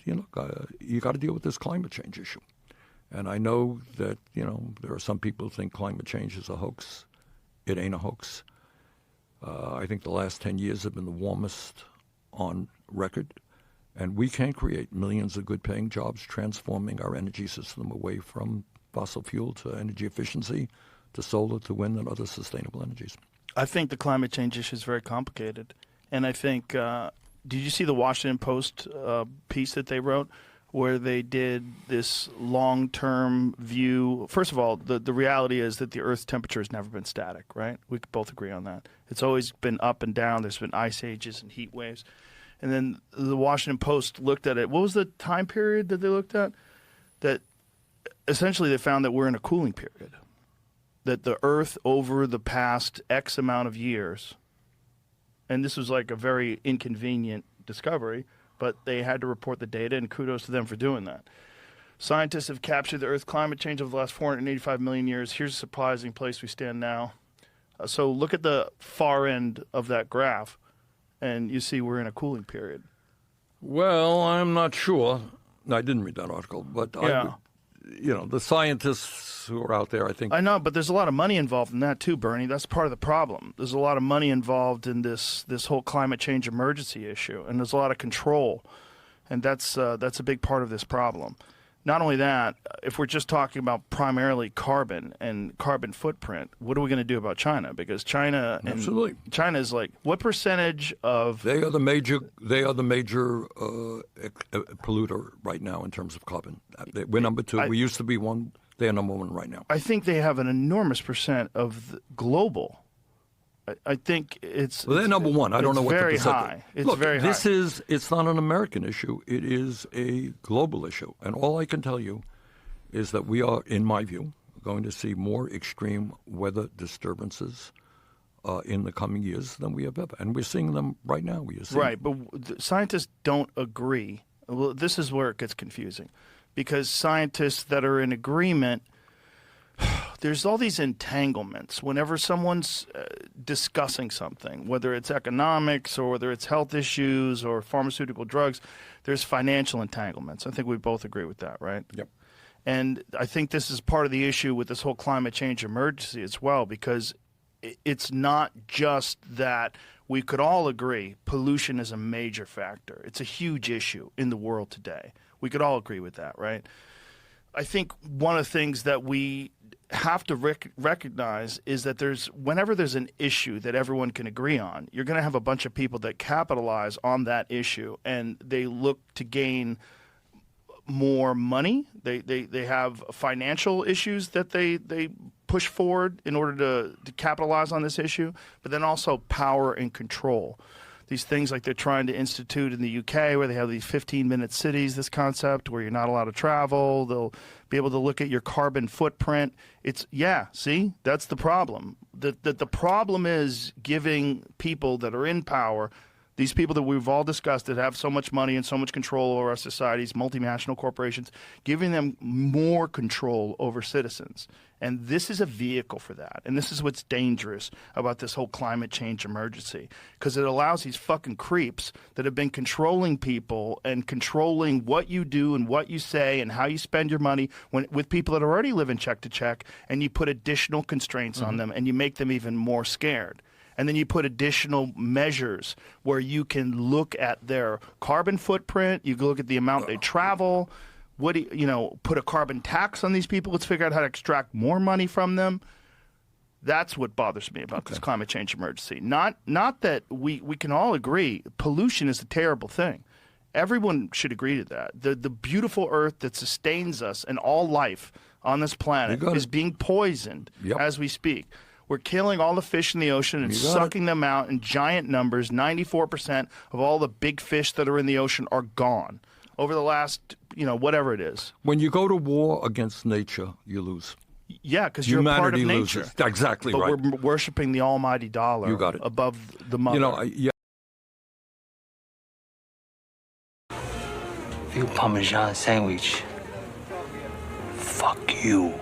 you got to deal with this climate change issue. And I know that, there are some people who think climate change is a hoax. It ain't a hoax. I think the last 10 years have been the warmest on record. And we can create millions of good-paying jobs transforming our energy system away from fossil fuel to energy efficiency, to solar, to wind, and other sustainable energies. I think the climate change issue is very complicated. And I think, did you see the Washington Post piece that they wrote where they did this long-term view? First of all, the reality is that the Earth's temperature has never been static, right? We could both agree on that. It's always been up and down. There's been ice ages and heat waves. And then the Washington Post looked at it. What was the time period that they looked at? That essentially they found that we're in a cooling period. That the Earth over the past X amount of years, and this was like a very inconvenient discovery, but they had to report the data, and kudos to them for doing that. Scientists have captured the Earth's climate change over the last 485 million years. Here's a surprising place we stand now. So look at the far end of that graph, and you see we're in a cooling period. Well, I'm not sure. I didn't read that article, but yeah. The scientists who are out there, I think. I know, but there's a lot of money involved in that too, Bernie. That's part of the problem. There's a lot of money involved in this whole climate change emergency issue, and there's a lot of control, and that's a big part of this problem. Not only that, if we're just talking about primarily carbon and carbon footprint, what are we going to do about China? Because China is like, what percentage of they are the major polluter right now in terms of carbon. We're number two. We used to be one. They are number one right now. I think they have an enormous percent of the global. I think they're number one. I don't know what the percentage. High. It's very high. It's not an American issue. It is a global issue. And all I can tell you is that we are, in my view, going to see more extreme weather disturbances in the coming years than we have ever. And we're seeing them right now. Right, but scientists don't agree. Well, this is where it gets confusing. Because scientists that are in agreement, there's all these entanglements. Whenever someone's discussing something, whether it's economics or whether it's health issues or pharmaceutical drugs, there's financial entanglements. I think we both agree with that, right? Yep. And I think this is part of the issue with this whole climate change emergency as well, because it's not just that we could all agree pollution is a major factor. It's a huge issue in the world today. We could all agree with that, right? I think one of the things that we have to recognize is that whenever there's an issue that everyone can agree on, you're going to have a bunch of people that capitalize on that issue, and they look to gain more money. They have financial issues that they push forward in order to capitalize on this issue, but then also power and control. These things like they're trying to institute in the UK where they have these 15-minute cities, this concept where you're not allowed to travel. They'll be able to look at your carbon footprint. See, that's the problem. The problem is giving people that are in power, these people that we've all discussed that have so much money and so much control over our societies, multinational corporations, giving them more control over citizens. And this is a vehicle for that. And this is what's dangerous about this whole climate change emergency, because it allows these fucking creeps that have been controlling people and controlling what you do and what you say and how you spend your money with people that already live in check to check, and you put additional constraints on them and you make them even more scared. And then you put additional measures where you can look at their carbon footprint, you can look at the amount they travel. Put a carbon tax on these people. Let's figure out how to extract more money from them. That's what bothers me about this climate change emergency. Not that we can all agree pollution is a terrible thing. Everyone should agree to that. The beautiful earth that sustains us and all life on this planet is being poisoned as we speak. We're killing all the fish in the ocean and sucking them out in giant numbers. 94% of all the big fish that are in the ocean are gone over the last, whatever it is. When you go to war against nature, you lose. Yeah, because you're a part of nature. Loses. Exactly but right. But we're worshiping the almighty dollar above the mother. Veal Parmesan sandwich. Fuck you.